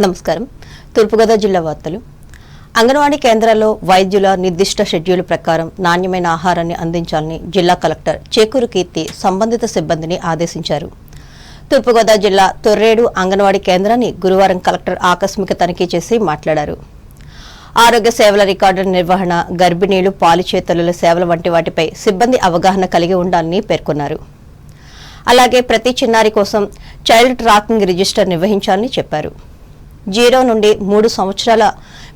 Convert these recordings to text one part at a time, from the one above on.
నమస్కారం. తూర్పుగోదావరి జిల్లా వార్తలు. అంగన్వాడీ కేంద్రాల్లో వైద్యుల నిర్దిష్ట షెడ్యూల్ ప్రకారం నాణ్యమైన ఆహారాన్ని అందించాలని జిల్లా కలెక్టర్ చేకూరు కీర్తి సంబంధిత సిబ్బందిని ఆదేశించారు. తూర్పుగోదావరి జిల్లా తొర్రేడు అంగన్వాడీ కేంద్రాన్ని గురువారం కలెక్టర్ ఆకస్మిక తనిఖీ చేసి మాట్లాడారు. ఆరోగ్య సేవల రికార్డుల నిర్వహణ, గర్భిణీలు, పాలిచేతలుల సేవల వంటి వాటిపై సిబ్బంది అవగాహన కలిగి ఉండాలని పేర్కొన్నారు. అలాగే ప్రతి చిన్నారి కోసం చైల్డ్ ట్రాకింగ్ రిజిస్టర్ నిర్వహించాలని చెప్పారు. 0 నుండి 3 సంవత్సరాల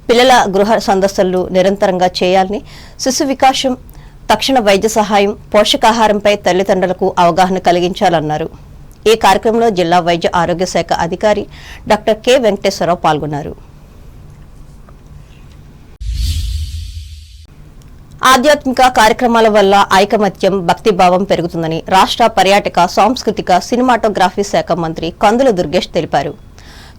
పిల్లల గృహ సందర్శనలు నిరంతరంగా చేయాలని, శిశు వికాసం, తక్షణ వైద్య సహాయం, పోషకాహారంపై తల్లిదండ్రులకు అవగాహన కలిగించాలన్నారు. ఈ కార్యక్రమంలో జిల్లా వైద్య ఆరోగ్య శాఖ అధికారి డాక్టర్ కె వెంకటేశ్వరరావు పాల్గొన్నారు. ఆధ్యాత్మిక కార్యక్రమాల వల్ల ఐకమత్యం, భక్తిభావం పెరుగుతుందని రాష్ట్ర పర్యాటక, సాంస్కృతిక, సినిమాటోగ్రఫీ శాఖ మంత్రి కందుల దుర్గేష్ తెలిపారు.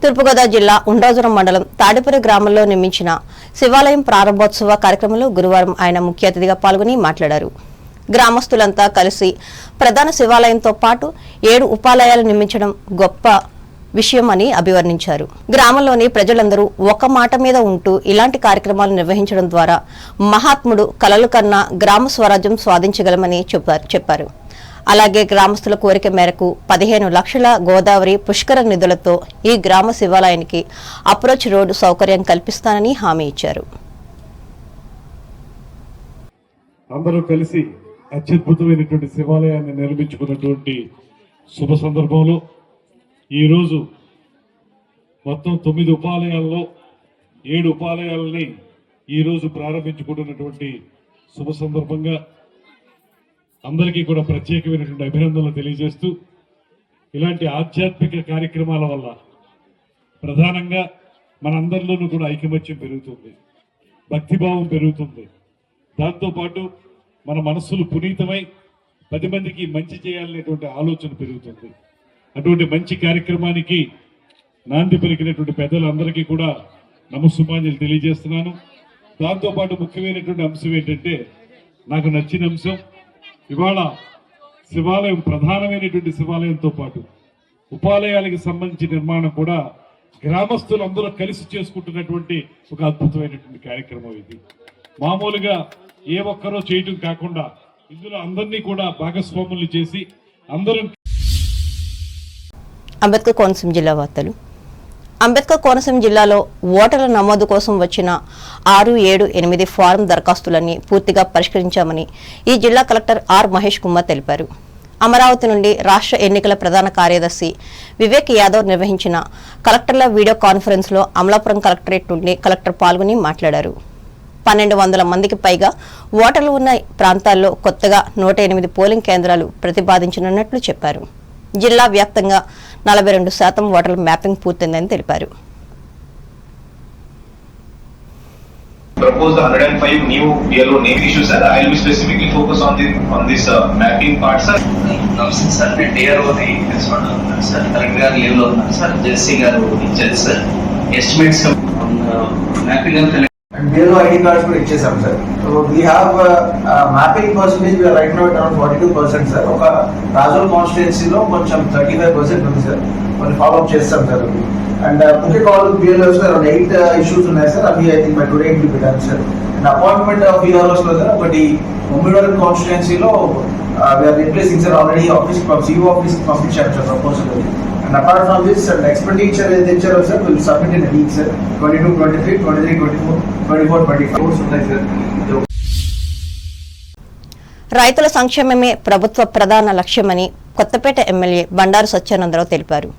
తూర్పుగోదావరి జిల్లా ఉండ్రాజురం మండలం తాడిపరి గ్రామంలో నిర్మించిన శివాలయం ప్రారంభోత్సవ కార్యక్రమంలో గురువారం ఆయన ముఖ్య అతిథిగా పాల్గొని మాట్లాడారు. గ్రామస్తులంతా కలిసి ప్రధాన శివాలయంతో పాటు 7 ఉపాలయాలు నిర్మించడం గొప్ప విషయమని అభివర్ణించారు. గ్రామంలోని ప్రజలందరూ ఒక మాట మీద ఉంటూ ఇలాంటి కార్యక్రమాలు నిర్వహించడం ద్వారా మహాత్ముడు కలలు కన్నా గ్రామ స్వరాజ్యం సాధించగలమని చెప్పారు. అలాగే గ్రామస్తుల కోరిక మేరకు 15 లక్షల గోదావరి పుష్కర నిధులతో ఈ గ్రామ శివాలయానికి అప్రోచ్ రోడ్డు సౌకర్యం కల్పిస్తానని హామీ ఇచ్చారు. అందరూ కలిసి అత్యద్భుతమైనటువంటి శివాలయాన్ని నిర్మించుకున్నటువంటి శుభ సందర్భంలో ఈరోజు మొత్తం 9 ఉపాలయాల్లో 7 ఉపాలయాలని ఈరోజు ప్రారంభించుకుంటున్నటువంటి శుభ సందర్భంగా అందరికీ కూడా ప్రత్యేకమైనటువంటి అభినందనలు తెలియజేస్తూ, ఇలాంటి ఆధ్యాత్మిక కార్యక్రమాల వల్ల ప్రధానంగా మనందరిలోనూ కూడా ఐకమత్యం పెరుగుతుంది, భక్తిభావం పెరుగుతుంది. దాంతోపాటు మన మనస్సులు పునీతమై 10 మందికి మంచి చేయాలనేటువంటి ఆలోచన పెరుగుతుంది. అటువంటి మంచి కార్యక్రమానికి నాంది పలికినటువంటి పెద్దలందరికీ కూడా నమస్సుమాంజలి తెలియజేస్తున్నాను. దాంతోపాటు ముఖ్యమైనటువంటి అంశం ఏంటంటే, నాకు నచ్చిన అంశం, ఇవాళ శివాలయం, ప్రధానమైనటువంటి శివాలయంతో పాటు ఉపాలయాలకు సంబంధించిన నిర్మాణం కూడా గ్రామస్తులందరూ కలిసి చేసుకుంటున్నటువంటి ఒక అద్భుతమైనటువంటి కార్యక్రమం ఇది. మామూలుగా ఏ ఒక్కరో చేయటం కాకుండా ఇందులో అందరినీ కూడా భాగస్వాములు చేసి అందరూ. అంబేద్కర్ కోనసీమ జిల్లా వార్తలు. అంబేద్కర్ కోనసీమ జిల్లాలో ఓటర్ల నమోదు కోసం వచ్చిన 6, 7, 8 ఫారం దరఖాస్తులన్నీ పూర్తిగా పరిష్కరించామని ఈ జిల్లా కలెక్టర్ ఆర్ మహేష్ కుమార్ తెలిపారు. అమరావతి నుండి రాష్ట్ర ఎన్నికల ప్రధాన కార్యదర్శి వివేక్ యాదవ్ నిర్వహించిన కలెక్టర్ల వీడియో కాన్ఫరెన్స్ లో అమలాపురం కలెక్టరేట్ నుండి కలెక్టర్ పాల్గొని మాట్లాడారు. 1200 మందికి పైగా ఓటర్లు ఉన్న ప్రాంతాల్లో కొత్తగా 108 పోలింగ్ కేంద్రాలు ప్రతిపాదించనున్నట్లు చెప్పారు. జిల్లా వ్యాప్తంగా 42% ఓటర్ల మ్యాపింగ్ పూర్తయిందని తెలిపారు. Propose the 105 new BLO name issues, sir. I will be specifically focus on this mapping part, sir. Namaste, sir. నేను DRO ని తెలుసుకున్నాను, sir. కరెక్ట్ గా లీవ్ లో ఉన్నాను, sir. జెస్సీ గారు ఇచ్చారు, sir. ఎస్టిమేట్స్ మ్యాపింగ్ అంతా BLO ID cards కూడా ఇచ్చేసాం sir. So we have mapping percentage right now around 42% sir. ఒక రాజోల్ కాన్స్టిట్యున్సీలో కొంచెం 35% ఉంది సార్. కొన్ని ఫాలోఅప్ చేస్తాం సార్. అండ్ ముఖ్య కాల్ BLOs లో అరౌండ్ 8 ఇష్యూస్ ఉన్నాయి సార్. అవి I think by today it will be done sir. And appointment of BLOs లో సార్ ఒకటి ముమ్మిడివరం కాన్స్టిట్యున్సీలో we are replacing sir. Already office CEO office పంపించారు sir proposal. And apart from this, expenditure sir will submit in a week, sir. 22, 23, 23, 24, 24, 25. రైతుల సంక్షేమమే ప్రభుత్వ ప్రధాన లక్ష్యమని Kothapeta MLA Bandaru Satyananda Rao తెలిపారు.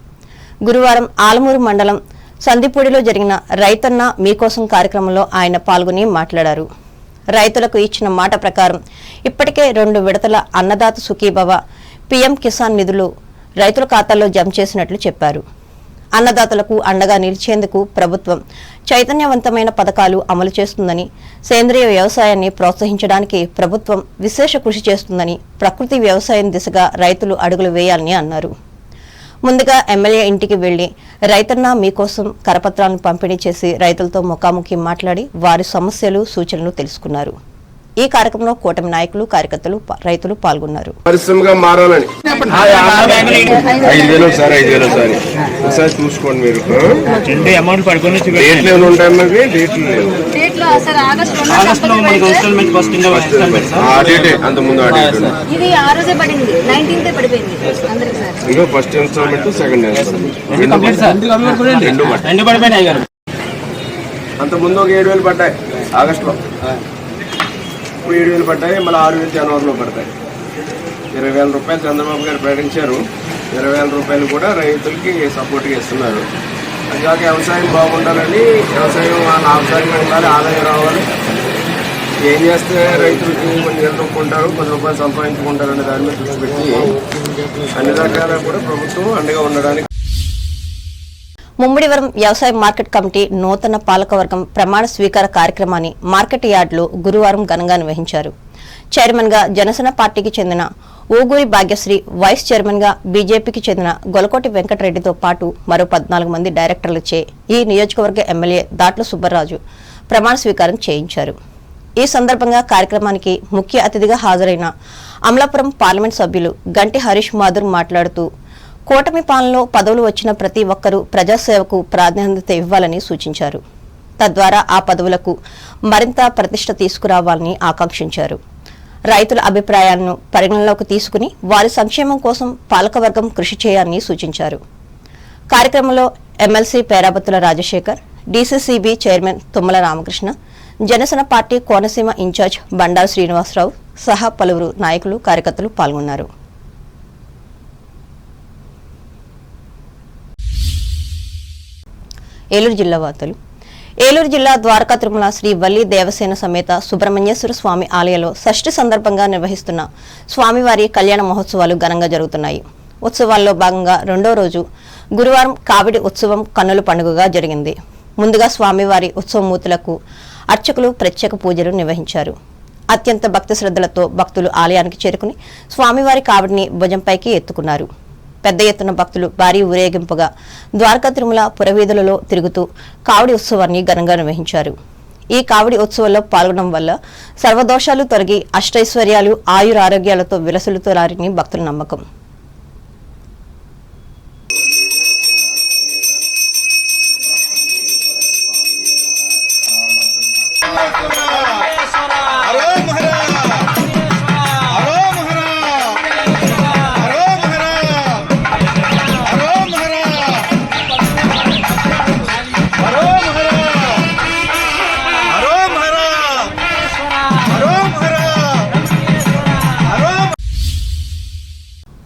గురువారం ఆలమూరు మండలం సందిపూడిలో జరిగిన రైతన్న మీకోసం కార్యక్రమంలో ఆయన పాల్గొని మాట్లాడారు. రైతులకు ఇచ్చిన మాట ప్రకారం ఇప్పటికే 2 విడతల అన్నదాత సుఖీభవ, PM కిసాన్ నిధులు రైతుల ఖాతాల్లో జమ చేసినట్లు చెప్పారు. అన్నదాతలకు అండగా నిలిచేందుకు ప్రభుత్వం చైతన్యవంతమైన పథకాలు అమలు చేస్తుందని, సేంద్రియ వ్యవసాయాన్ని ప్రోత్సహించడానికి ప్రభుత్వం విశేష కృషి చేస్తుందని, ప్రకృతి వ్యవసాయం దిశగా రైతులు అడుగులు వేయాలని అన్నారు. ముందుగా ఎమ్మెల్యే ఇంటికి వెళ్లి రైతన్న మీకోసం కరపత్రాలను పంపిణీ చేసి రైతులతో ముఖాముఖి మాట్లాడి వారి సమస్యలు, సూచనలు తెలుసుకున్నారు. ఈ కార్యక్రమంలో కూటమి నాయకులు, కార్యకర్తలు, రైతులు పాల్గొన్నారు. పరిశ్రమగా మారాలని 5,000 ఒకసారి ఒకసారి చూసుకోండి మీరు. డేట్లు ఏమైనా ఉంటాయి మరి? డేట్లు లేవు. అంత ముందు ఇంకో ఫస్ట్ ఇన్స్టాల్మెంట్, సెకండ్ ఇన్స్టాల్మెంట్ రెండు పడిపోయినాయి. అంత ముందు ఒక 7,000 పడ్డాయి ఆగస్టులో, ఇప్పుడు 7,000 పడ్డాయి. మళ్ళీ 6,000 జనవరిలో పడతాయి. 20,000 రూపాయలు చంద్రబాబు గారు ప్రకటించారు. 20,000 రూపాయలు కూడా రైతులకి సపోర్ట్గా ఇస్తున్నారు. అందుకాక వ్యవసాయం బాగుండాలని, వ్యవసాయం లాభసాటిగా ఉండాలి, ఆదాయం రావాలి. ఏం చేస్తే రైతులకి కొన్ని నిలదొక్కుంటారు, 10 రూపాయలు సంపాదించుకుంటారు అనే దాని మీద దృష్టి పెట్టి అన్ని రకాల కూడా ప్రభుత్వం అండగా ఉండడానికి. ముమ్మిడివరం వ్యవసాయ మార్కెట్ కమిటీ నూతన పాలకవర్గం ప్రమాణ స్వీకార కార్యక్రమాన్ని మార్కెట్ యార్డులో గురువారం ఘనంగా నిర్వహించారు. చైర్మన్ గా జనసేన పార్టీకి చెందిన ఊగూరి భాగ్యశ్రీ, వైస్ చైర్మన్ గా బీజేపీకి చెందిన గొలకోటి వెంకటరెడ్డితో పాటు మరో 14 మంది డైరెక్టర్లచే ఈ నియోజకవర్గ ఎమ్మెల్యే దాట్ల సుబ్బరాజు ప్రమాణ స్వీకారం చేయించారు. ఈ సందర్భంగా కార్యక్రమానికి ముఖ్య అతిథిగా హాజరైన అమలాపురం పార్లమెంట్ సభ్యులు గంటి హరీష్ మాధుర్ మాట్లాడుతూ కూటమి పాలనలో పదవులు వచ్చిన ప్రతి ఒక్కరూ ప్రజాసేవకు ప్రాధాన్యత ఇవ్వాలని సూచించారు. తద్వారా ఆ పదవులకు మరింత ప్రతిష్ట తీసుకురావాలని ఆకాంక్షించారు. రైతుల అభిప్రాయాలను పరిగణనలోకి తీసుకుని వారి సంక్షేమం కోసం పాలకవర్గం కృషి చేయాలని సూచించారు. కార్యక్రమంలో MLC Perabathula Rajasekhar, DCCB chairman Tummala Ramakrishna, Janasena party Konaseema incharge Bandaru Srinivasarao సహా పలువురు నాయకులు, కార్యకర్తలు పాల్గొన్నారు. ఏలూరు జిల్లా వార్తలు. ఏలూరు జిల్లా ద్వారకా తిరుమల శ్రీ వల్లి దేవసేన సమేత సుబ్రహ్మణ్యేశ్వర స్వామి ఆలయంలో షష్ఠి సందర్భంగా నిర్వహిస్తున్న స్వామివారి కళ్యాణ మహోత్సవాలు ఘనంగా జరుగుతున్నాయి. ఉత్సవాల్లో భాగంగా రెండో రోజు గురువారం కావిడి ఉత్సవం కన్నుల పండుగగా జరిగింది. ముందుగా స్వామివారి ఉత్సవమూర్తులకు అర్చకులు ప్రత్యేక పూజలు నిర్వహించారు. అత్యంత భక్తి శ్రద్ధలతో భక్తులు ఆలయానికి చేరుకుని స్వామివారి కావిడిని భుజంపైకి ఎత్తుకున్నారు. పెద్ద ఎత్తున భక్తులు భారీ ఊరేగింపుగా ద్వారకా తిరుమల పురవీధులలో తిరుగుతూ కావడి ఉత్సవాన్ని ఘనంగా నిర్వహించారు. ఈ కావడి ఉత్సవంలో పాల్గొనడం వల్ల సర్వదోషాలు తొలగి అష్టైశ్వర్యాలు, ఆయురారోగ్యాలతో విలసిల్లుతారని భక్తుల నమ్మకం.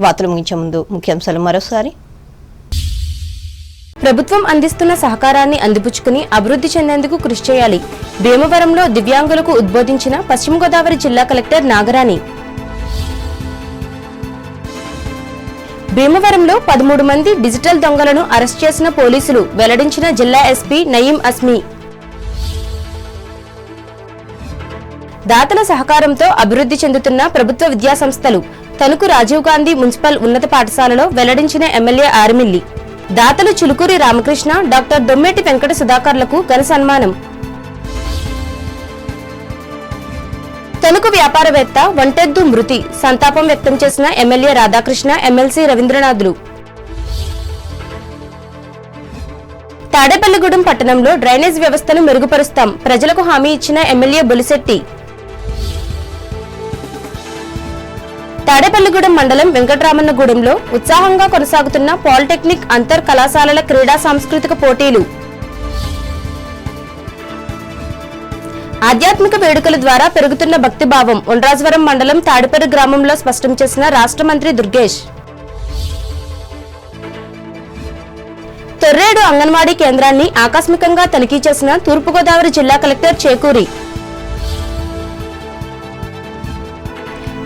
వార్తలు ముగించే ముందు ముఖ్యాంశాలు మరోసారి. ప్రభుత్వం అందిస్తున్న సహకారాన్ని అందిపుచ్చుకుని అభివృద్ధి చెందేందుకు కృషి చేయాలి. భీమవరంలో దివ్యాంగులకు ఉద్బోధించిన పశ్చిమ గోదావరి జిల్లా కలెక్టర్ నాగరాణి. భీమవరంలో 13 మంది డిజిటల్ దొంగలను అరెస్ట్ చేసిన పోలీసులు, వెల్లడించిన జిల్లా ఎస్పీ నయీం అస్మీ. దాతల సహకారంతో అభివృద్ధి చెందుతున్న ప్రభుత్వ విద్యాసంస్థలు, తణుకు రాజీవ్ గాంధీ మున్సిపల్ ఉన్నత పాఠశాలలో వెల్లడించిన ఎమ్మెల్యే ఆర్మిల్లి. దాతలు చులుకూరి రామకృష్ణ, డాక్టర్ దొమ్మేటి వెంకట సుధాకర్లకు ఘన సన్మానం. తణుకు వ్యాపారవేత్త వంటెద్దు మృతి, సంతాపం వ్యక్తం చేసిన ఎమ్మెల్యే రాధాకృష్ణ, ఎమ్మెల్సీ రవీంద్రనాథులు. తాడేపల్లిగూడెం పట్టణంలో డ్రైనేజ్ వ్యవస్థను మెరుగుపరుస్తాం, ప్రజలకు హామీ ఇచ్చిన ఎమ్మెల్యే బొలిశెట్టి. తాడేపల్లిగూడెం మండలం వెంకటరామన్నగూడెంలో ఉత్సాహంగా కొనసాగుతున్న పాలిటెక్నిక్ అంతర్ కళాశాలల క్రీడా సాంస్కృతిక పోటీలు. ఆధ్యాత్మిక వేడుకల ద్వారా పెరుగుతున్న భక్తిభావం, ఉండ్రాజవరం మండలం తాడిపర్రి గ్రామంలో స్పష్టం చేసిన రాష్ట్ర మంత్రి దుర్గేష్. తొర్రేడు అంగన్వాడీ కేంద్రాన్ని ఆకస్మికంగా తనిఖీ చేసిన తూర్పుగోదావరి జిల్లా కలెక్టర్ చేకూరి.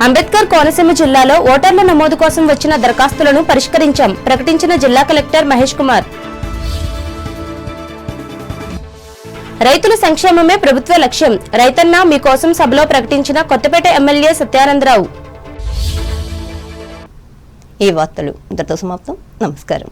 అంబేద్కర్ కోనసీమ జిల్లాలో ఓటర్ల నమోదు కోసం వచ్చిన దరఖాస్తులను పరిష్కరించాం, ప్రకటించిన జిల్లా కలెక్టర్ మహేష్ కుమార్. రైతుల సంక్షేమమే ప్రభుత్వ లక్ష్యం, రైతన్న మీకోసం సభలో ప్రకటించిన కొత్తపేట ఎమ్మెల్యే సత్యానందరావు. ఈ వార్తలు ఇంతటితో సమాప్తం. నమస్కారం.